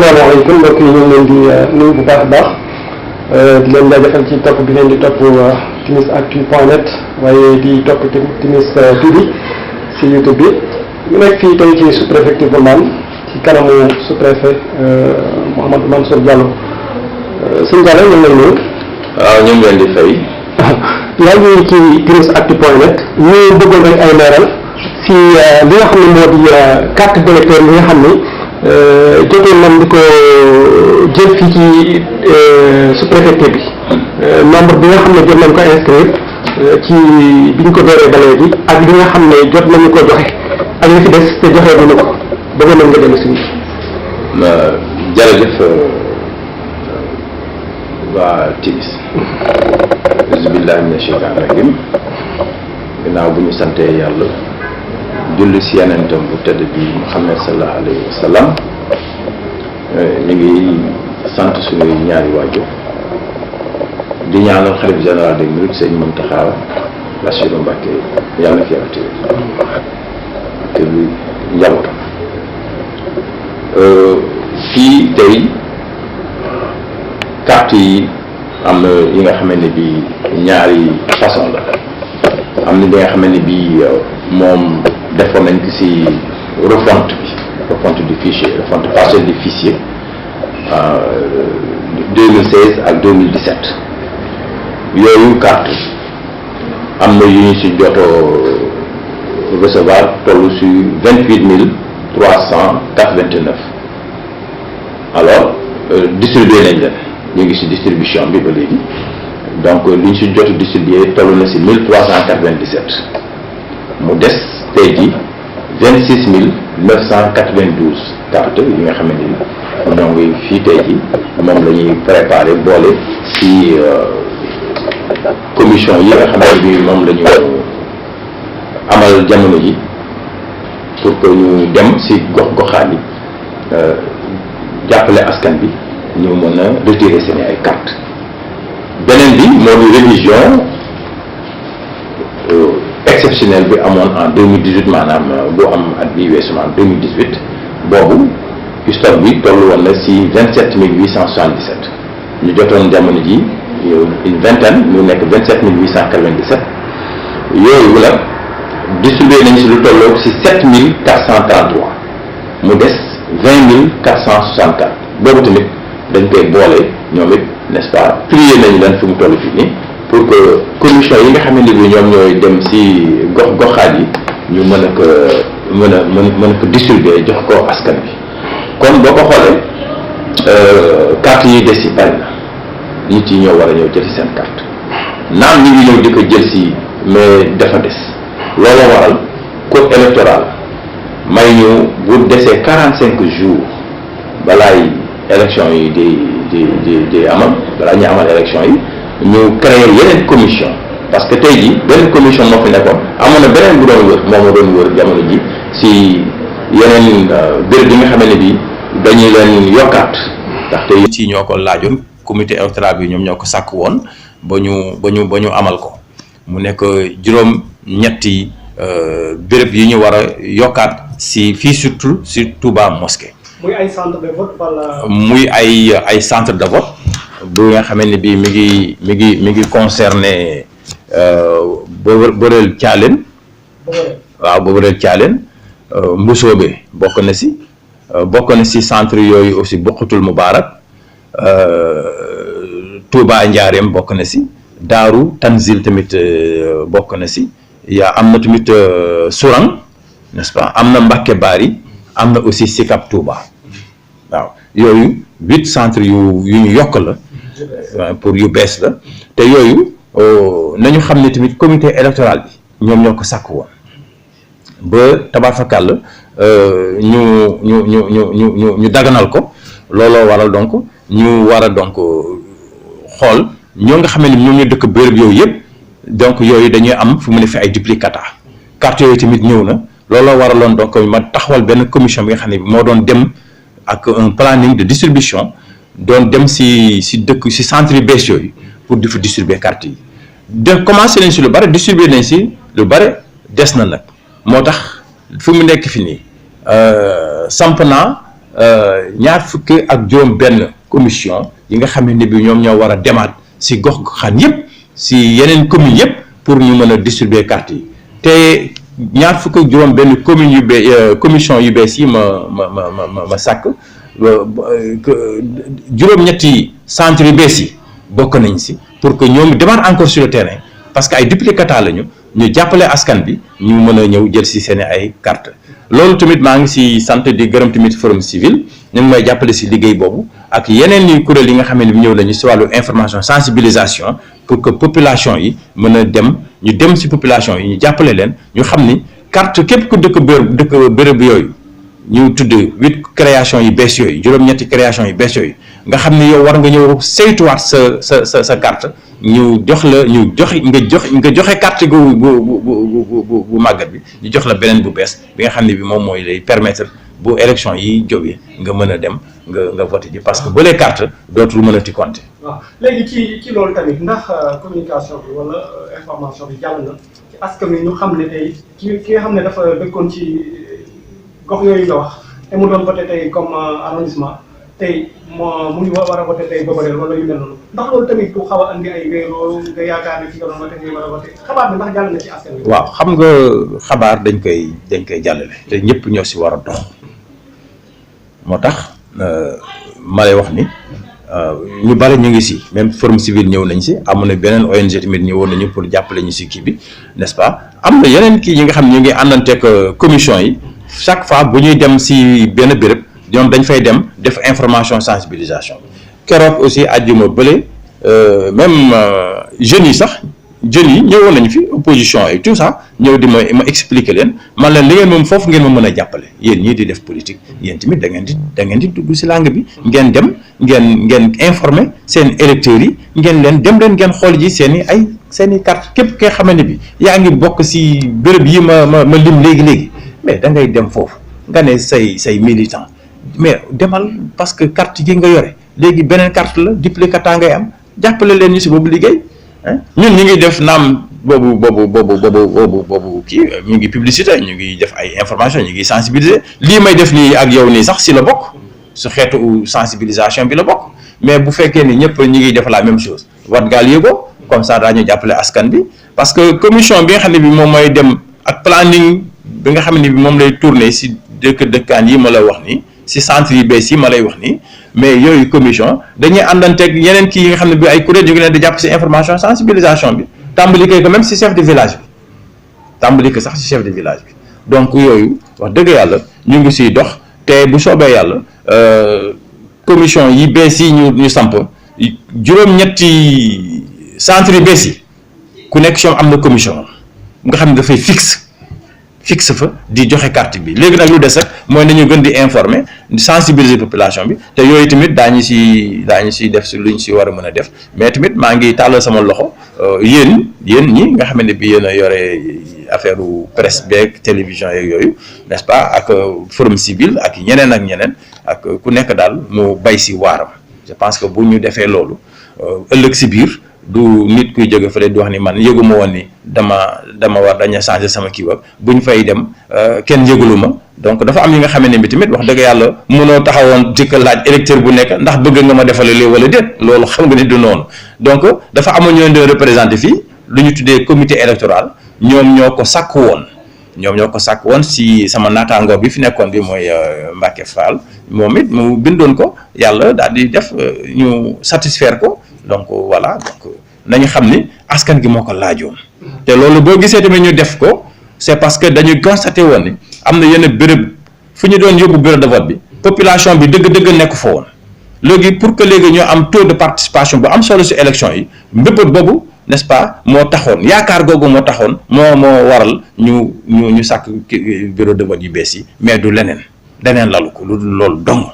salaamaaleykum mbokk yi ñu ngi leen di nuyu bu baax a baax di leen jaajëfal ci topp bi ngeen di topp timisactu.net waaye di topp Timis TV si YouTube bi ñu nekk fii tey ci sous-préfecture bu Mbane ci kanamu sous-préfet Mouhamadou Mansour Diallo sëñ Diallo ñu ngi lay nuyu. waaw ñu ngi leen di fay. yaa ngi ci timisactu.net ñu bëggoon rek ay leeral si li nga xam ne moo di carte d'électeur bi nga xam ni jotoon nañ di ko jël fii ci sous-préfecture bi nombre bi nga xam ne jot nañ ko inscrire ci biñ ko dooree ba léegi ak li nga xam ne jot nañu ko joxe ak li fi des te joxe duñu ko bëggoon nañ nga dellu si. jërëjëf waa Timis. bismillahi mina shaytaani rajim ginnaaw bu ñu santee yàlla julli si yenentam bu tedd bi Muhammad sallallahu alayhi wa sallam ñu ngi sant suñuy ñaari waajur di ñaanal xalif général des mourides sëñ Mountakha Bassirou Mbacké yàlla na fi yàlla te bi njabootam fii tey carte yi am na yi nga xamante ne bii ñaari façon la am na li nga xamante ne bii moom defoon nañ ko ci refonte du fichier refonte partielle du fichier 2016 ak 2017 yooyu carte am na yu ñu ci jotoo recevoir toll ci 28 389 alors distribué nañ leen ñu ngi ci distribution bi ba léegi donc li ñu ci jot distribué toll na ci 1397 mu des tey jii 26 992 cartes yi nga xamante ni ñoo ngi fii tey jii moom la ñuy préparé boole ci commission yi nga xamante ni moom la ñu amal jamono ji pour que ñu dem ci gox-goxaan yi jàppale askan bi ñu mën a retirer seen ay cartes beneen bi moo di révision exceptionnelle bi amoon en 2018 maanaam bu am at bii weesu en 2018 boobu stock bi toll woon na ci 27 877 ñu jotoon jamono ji une vingtaine ñu nekk 27 897 yooyu la distribué nañu ci lu tolloog ci 7 433 mu des 20 464 boobu tamit dañ koy boole ñoom it n'est-ce pas plié nañu leen fi mu toll fii nii pour que commission yi nga xamante ni ñoom ñooy dem ci gox-goxaat yi ñu mën a ko distribuer jox ko askan bi kon boo ko xoolee carte yi des ci bari na nit yi ñoo war a ñëw jël ci seen carte naam ñi ngi ñëw di ko jël ci mais dafa des looloo waral code électoral may ñu bu desee 45 jours balaay élection yi di amal balaa ñu amal élection yi ñu créer yeneen commission parce que tey jii benn commission moo fi nekkoon amoon na beneen bu doon wër moom moo doon wër jamono ji ci yeneen béréb bi nga xamante ne bii dañuy leen yokkaat ndaxte ci ñoo ko laajoon comité électoral bi ñoom ñoo ko sàkk woon ba ñu amal ko mu nekk juróom-ñetti béréb yi ñu war a yokkaat ci fii surtout ci Touba mosquée. muy ay centre de vote wala. muy ay centre de vote bu nga xamante ne bii mi ngi concerné Borel Thialène. waaw Borel Thialène Mbusoobe bokk na ci centre yooyu aussi Bokkatul Mubaarak Touba Njaareem bokk na ci Daaru Tanzil tamit bokk na ci am na tamit Sourang n'est-ce pas am na Mbàkke Bari am na aussi Sicap Touba waaw yooyu 8 centres yu ñu yokk la pour yu bees la te yooyu nañu xam ne tamit comité électoral bi ñoom ñoo ko sàkk woon ba tabaarkalla ñu daganal ko looloo waral donc ñu war a donc xool ñoo nga xam ne ñoom ñu dëkk béréb yooyu yëpp donc yooyu dañuy am fu mu ne fi ay duplicata carte yooyu tamit ñëw na looloo waraloon donc ma taxawal benn commission bi nga xam ne moo doon dem ak un planning de distribution doon dem ci dëkk ci centre yu bees yooyu pour di fa distribuer carte yi de commencé nañ ci lu bari distribuer nañ ci lu bari des na nag moo tax fu mu nekk fi nii samp naa ñaar fukki ak juróom benn commission yi nga xam ne bi ñoom ñoo war a demaat si gox xan yëpp si yeneen communes yëpp pour ñu mën a distribuer carte yi te ñaar fukki ak juróom benn commune yu commission yu bees yi ma sàkk juróom-ñetti centre yu bees yi bokk nañ si pour que ñoom demaat encore sur le terrain parce que ay duplicata lañu ñu jàppale askan bi ñu mën a ñëw jël si seen ay carte loolu tamit maa ngi si sant di gërëm tamit forum civil ñu ngi may jàppale si liggéey boobu ak yeneen i kuréel yi nga xam ne bi ñëw nañu si wàllu information sensibilisation pour que population yi mën a ñu dem si population yi ñu jàppale leen ñu xam ni carte képp ku dëkk bërëb yooyu ñu tudd 8 création yi bees yooyu juróom-ñetti création yi bees yooyu nga xam ne yow war nga ñëw saytuwaat sa carte ñu jox la nga joxe carte bu màggat bi ñu jox la beneen bu bees bi nga xam ne bi moom mooy lay permettre bu élection yi jógee nga mën a dem nga voté ji parce que bu les carte dootul mën a ti compter. waaw léegi ci loolu tamit ndax communication bi wala information bi jàll na ci askan wi ñu xam ne tey ki nga xam ne dafa dëkkoon ci gox yooyu nga wax te mu doon voté tey comme arrondissement tey mu ngi war a voté tey Bobareel wala yu mel noonu ndax loolu tamit du xaw a andi ay réeroo nga yaakaar ne ci nga doon voté nga war a voté xabaar bi ndax jàll na ci askan wi. waaw xam nga xabaar dañ koy jàllale te ñëpp ñoo si war a dox moo tax ma lay wax ni ñu bari ñu ngi si même forum civil ñëw nañ si amoon na beneen ONG tamit ñëwoon nañu pour jàppale ñu si kii bi n'est-ce pas am na yeneen kii yi nga xam ne ñu ngi àndanteeg commission yi chaque fois bu ñuy dem si benn béréb ñoom dañ fay dem def information sensibilisation keroog aussi àjjuma bële même jeunes yi sax jeunes yi ñëwoon nañu fi opposition et tout ça ñëw di ma expliquer leen man leen li ngeen moom foofu ngeen ma mën a jàppale yéen ñii di def politique yéen tamit da ngeen di dugg si langue bi ngeen dem ngeen informer seen électeurs yi dem leen ngeen xool ji seen i carte képp kee xamante bi yaa ngi bokk si béréb yi ma lim léegi mais da ngay dem foofu nga ne say militant mais demal parce que carte yi nga yore léegi beneen carte la duplicata ngay am jàppale leen ñu si boobu liggéey ñun ñu ngi def naam boobu kii ñu ngi publicité ñu ngi def ay information ñu ngi sensibiliser lii may def nii ak yow nii sax si la bokk su xeetu sensibilisation bi la bokk mais bu fekkee ni ñëpp ñu ngi def la même chose wat gaal yëgoo comme ça daañu jàppale askan bi parce que commission bi nga xam ne bi moom mooy dem ak planning bi nga xam ne bi moom lay tourner si dëkkaan yi ma la wax nii si centre yi bees yi ma lay wax nii mais yooyu commission dañuy àndanteeg yeneen kii yi nga xam ne bi ay kuréel yu ngi leen di jàpp si information sensibilisation bi tàmbali ko même si chef de village bi donc yooyu wax dëgg yàlla ñu ngi siy dox te bu soobee yàlla commission yi bees yi ñu samp juróom-ñetti centre yi bees yi ku nekk si am na commission nga xam ne dafay fixe fa di joxe carte bi léegi nag lu des rek mooy nañu gën di informer sensibiliser population bi te yooyu tamit daañu si def si luñ si war a mën a def mais tamit maa ngi tàllal sama loxo yéen ñi nga xamante ne bi yéen a yore affaire presse beeg télévision yeeg yooyu n'est-ce pas ak forum civil ak ñeneen ak ku nekk daal mu bay si waaram je pense que bu ñu defee loolu ëllëg si biir du nit kuy jóge fële di wax ni man yëguma woon ni dañu changer sama kii ba bu ñu fay dem kenn yëgalu ma donc dafa am yi nga xamante ne bi tamit wax dëgg yàlla mënoo taxawoon di ko laaj électeur bu nekk ndax bëgg nga ma defale lii wala déet loolu xam nga ni du noonu donc dafa amoon ñoo doon représenté fii lu ñu tuddee comité électoral ñoom ñoo ko sàkk woon si sama naataangoo bi fi nekkoon bi mooy Mbacke Fall moom it mu bindoon ko yàlla daal di def ñu satisfaire ko donc voilà donc nañu xam ni askan gi moo ko laajoon te loolu boo gisee tamit ñu def ko c'est parce que dañuy constaté woon ni am na yenn béréb fu ñu doon yóbbu bureau de vote bi population bi dëgg nekk fa woon léegi pour que léegi ñoo am taux de participation bu am solo si élection yi mbëbët boobu n'est-ce pas moo taxoon yaakaar googu moo taxoon moo waral ñu sàkk bureau de vote yu bees yi mais du leneen lalu ko lu loolu dong.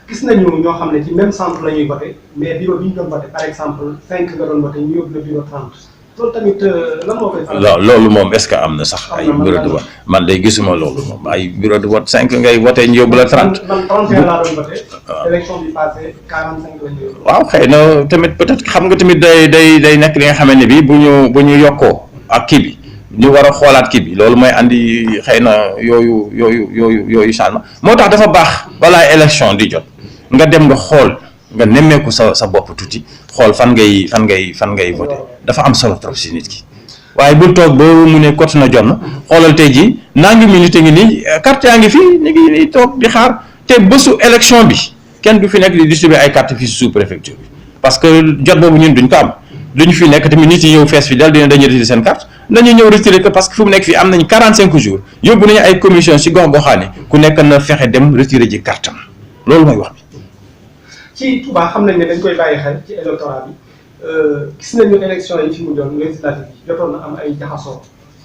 gis nañu ñoo xam ne ci même centre la ñuy voté mais bureau bi ñu doon voté par exemple 5 nga doon voté ñu yóbbu le bureau 30 loolu tamit lan moo koy. loolu moom est-ce que am na sax ay bureau de vote man day gisuma loolu moom ay bureau de vote 5 ngay voté ñu yóbbu la 30. man 31 laa doon voté. élection bi passé 45 la ñu yóbbu. waaw xëy na tamit peut-être xam nga tamit day nekk li nga xamante ne bii bu ñu yokkoo ak kii bi ñu war a xoolaat kii bi loolu mooy andi xëy na yooyu changement moo tax dafa baax balaa élection di jot nga dem nga xool nga nemmeeku sa bopp tuuti xool fan ngay voté dafa am solo trop si nit ki waaye bul toog ba mu ne kot na jot na xoolal tey jii nangi minute ngi nii carte yaa ngi fii ñu ngi nii toog di xaar te bésu élection bi kenn du fi nekk di distribuer ay carte fii sous préfecture bi parce que jot boobu ñun duñ ko am duñu fi nekk tamit nit yi ñëw fees fi dal dina dañuy retirer seen carte nañu ñëw retirer que parce que fu mu nekk fii am nañ 45 jours yóbbu nañu ay commission si gox-goxaani ku nekk na fexe dem retirer ji carte am loolu mooy wax bi. ci Touba xam nañ ne dañ koy bàyyi xel ci électorat bi gis nañu élection yi fi mu doon législative yi jotoon na am ay jaxasoo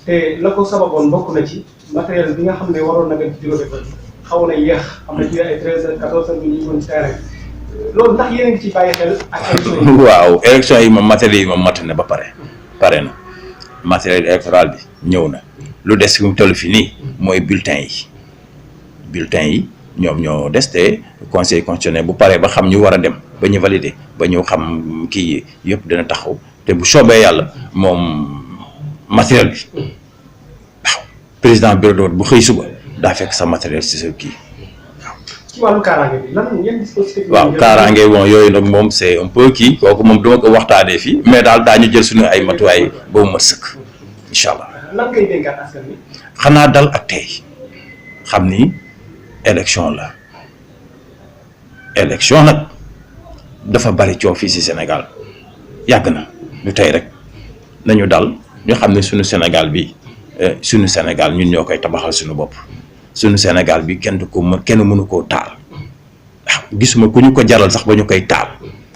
te la ko sababoon bokk na ci matériel bi nga xam ne waroon na nga ci bureau de vote xaw na yéex am na ci ay 13 14 heures ñu woon ci terrain loolu ndax yéen a ngi ci bàyyi xel ak élection yi. waaw élection yi moom matériel yi moom mat na ba pare na matériel électoral bi ñëw na lu des fi mu toll fi nii mooy bulletin yi ñoom ñoo des te conseil constitutionnel bu paree ba xam ñu war a dem ba ñu valider ba ñu xam kii yëpp dina taxaw te bu soobee yàlla moom matériel bi waaw président bureau de vote bu xëy suba daa fekk sa matériel ci sa kii waaw. ci wàllu kaaraange bi lan ngeen dispositif. waaw kaaraange bon yooyu nag moom c'est un peu kii kooku moom duma ko waxtaanee fii mais daal daañu jël suñu ay matuwaay ba mu mat sëkk incha allah. lan ngay dénkaat askan wi. xanaa dal ak tey xam ni. élection la élection nag dafa bari coow fii ci Sénégal yàgg na ñu tey rek nañu dal ñu xam ne suñu Sénégal bi suñu Sénégal ñun ñoo koy tabaxal suñu bopp suñu Sénégal bi kenn mënu koo taal waaw gisuma ku ñu ko jaral sax ba ñu koy taal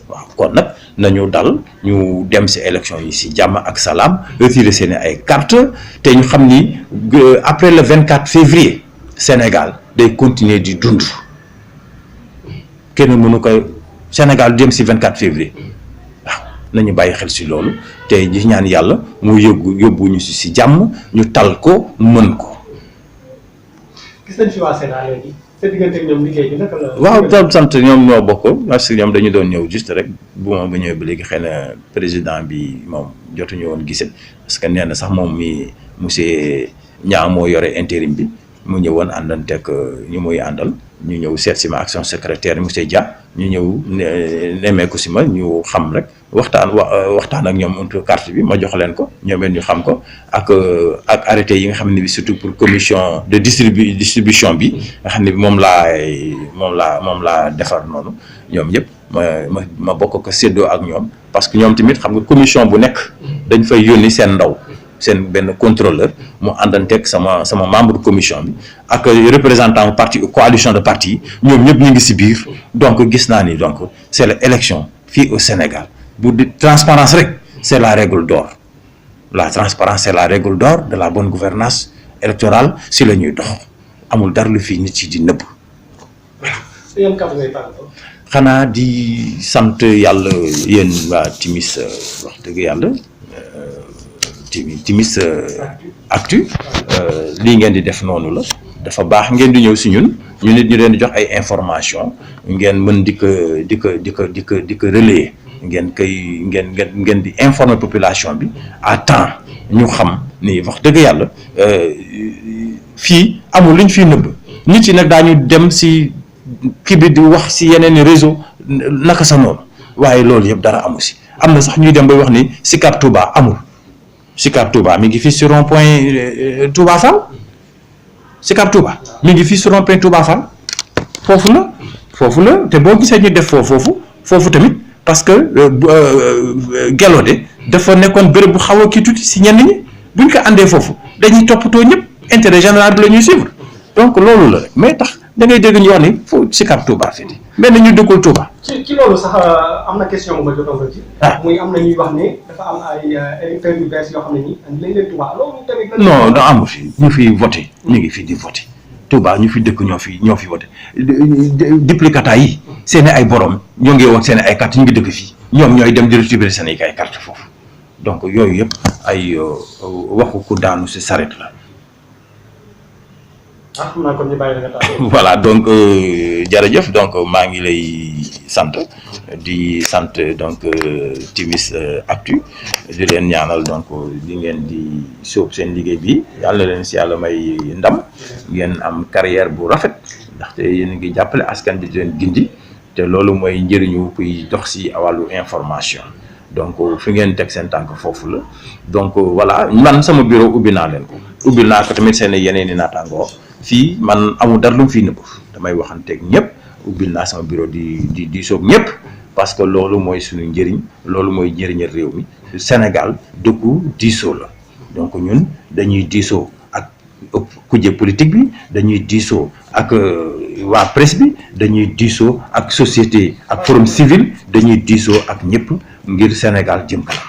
waaw kon nag nañu dal ñu dem ci élection yi ci jàmm ak salaam retirer seeni ay carte te ñu xam ni après le 24 février Sénégal day continuer di dund kenn mënu koy Sénégal jëm ci 24 février waaw nañu bàyyi xel ci loolu te di ñaan yàlla mu yóbbu ñu ci jàmm ñu tal ko mën ko. gis nañ fi waa Sénégal léegi sa diggante ak ñoom liggéey bi naka la. waaw tam sant ñoom ñoo bokk parce que ñoom dañu doon ñëw juste rek bu ma ba ñëwee ba léegi xëy na président bi moom jotuñu woon gisee parce que nee na sax moom mi monsieur Niang moo yore intérim bi. mu ñëwoon àndanteeg ñu muy àndal ñu ñëw seet si ma ak son secrétaire monsieur Dia ñu ñëw nemmeeku si ma ñu xam rek waxtaan ak ñoom entre carte bi ma jox leen ko ñoom ñu xam ko ak arrêté yi nga xam ne bi surtout pour commission de distribution bi nga xam ne bi moom laa defar noonu ñoom ñëpp ma bokk ko séddoo ak ñoom parce que ñoom tamit xam nga commission bu nekk dañ fay yónni seen ndaw seen benn contrôleur mu àndanteeg sama membre de commission bi ak représentant parti coalition de parti ñoom ñëpp ñu ngi ci biir donc gis naa ni donc c'est l'élection fii au Sénégal bu di transparence rek c'est la règle d'or la transparence c'est la règle d'or de la bonne gouvernance électorale si la ñuy dox amul dara lu fii nit yi di nëbb voilà. xanaa di sant yàlla yéen waa Timis wax dëgg yàlla. Timis Actu lii ngeen di def noonu la dafa baax ngeen di ñëw ci ñun ñu nit ñu leen di jox ay information ngeen mën di ko relayer ngeen di informer population bi à temps ñu xam ni wax dëgg yàlla fii amul luñ fiy nëbb nit yi nag daañu dem ci kii bi di wax ci yeneen réseau naka sa noonu waaye loolu yëpp dara amu ci am na sax ñuy dem bay wax ni Sicap Touba amul. Sicap Touba mi ngi fii sur rond-point Touba Fall Sicap Touba mi ngi fii sur rond-point Touba Fall foofu la te boo gisee ñu def foofu tamit parce que Gelode dafa nekkoon béréb bu xaw a kii tuuti si ñenn ñi buñ ko àndee foofu dañuy toppatoo ñëpp intérêt général bi la ñuy suivre donc loolu la rek mais tax da ngay dégg ñu wax ni foo Sicap Touba fii mais ñu dëkkul Touba. ci loolu sax am na question bu ma jotoon ko ci. muy am na ñuy wax ne dafa am ay électeurs yu bees yoo xam ne nii andi lañ leen Touba loolu tamit. non amu fi ñu fi voté ñu ngi fi di voté Touba ñu fi dëkk ñoo fi voté duplicata yi seen ay borom ñoo ngi woon seen ay carte ñu ngi dëkk fii ñoom ñooy dem di récupérer seen ay carte foofu donc yooyu yëpp ay waxu ku daanu si saret la. xam naa kon ñu bàyyi la nga taal. voilà donc jërëjëf donc maa ngi lay sant di sant donc Timis Actu di leen ñaanal donc di ngeen di sóob seen liggéey bi yàlla leen si yàlla may ndam ngeen am carrière bu rafet ndaxte yéen ngi jàppale askan bi di leen gindi te loolu mooy njëriñu kuy dox si wàllu information donc fi ngeen teg seen tànk foofu la donc voilà man sama bureau ubbi naa leen ko ubbil naa ko tamit seen yeneen i naataangoo fii man amul dara lu mu fii nëbb damay waxanteeg ñëpp ubbil naa sama bureau di soog ñëpp parce que loolu mooy suñu njëriñ loolu mooy njëriñal réew mi Sénégal dëkku diisoo la donc ñun dañuy diisoo ak kujje politique bi dañuy diisoo ak waa presse bi dañuy diisoo ak société ak forum civil dañuy diisoo ak ñëpp ngir Sénégal jëm kanam